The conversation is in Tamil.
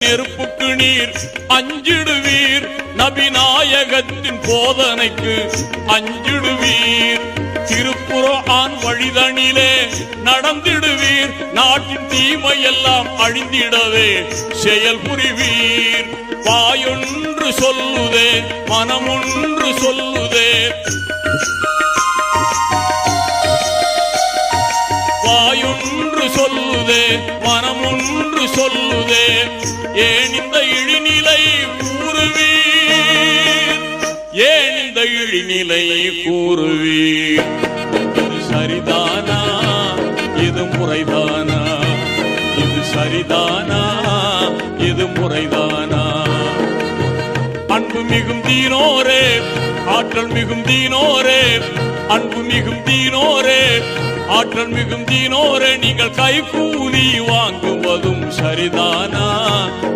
நெருப்புக்கு நீர் அஞ்சிடுவீர், நபிநாயகத்தின் போதனைக்கு அஞ்சிடுவீர். திருக்குர்ஆன் வழிதனிலே நடந்திடுவீர், நாட்டின் தீமையெல்லாம் அழிந்திடவே செயல் புரிவீர். வாயொன்று சொல்லுதே மனமொன்று சொல்லுதே, வாயொன்று சொல்லுதே மனமொன்று சொல்லுதே. ஏன் இந்த இழிநிலை கூறுவீர், ஏன் இந்த இழிநிலை கூறுவீர்? இது சரிதானா, இது முறைதானா? இது சரிதானா, இது முறைதானா? அன்பு மிகும் தீனோரே, ஆற்றல் மிகும் தீனோரே, அன்பு மிகும் தீனோரே, ஆற்றல் மிகும் தீனோரே, நீங்கள் கைகூலி வாங்குவதும் சரிதானா?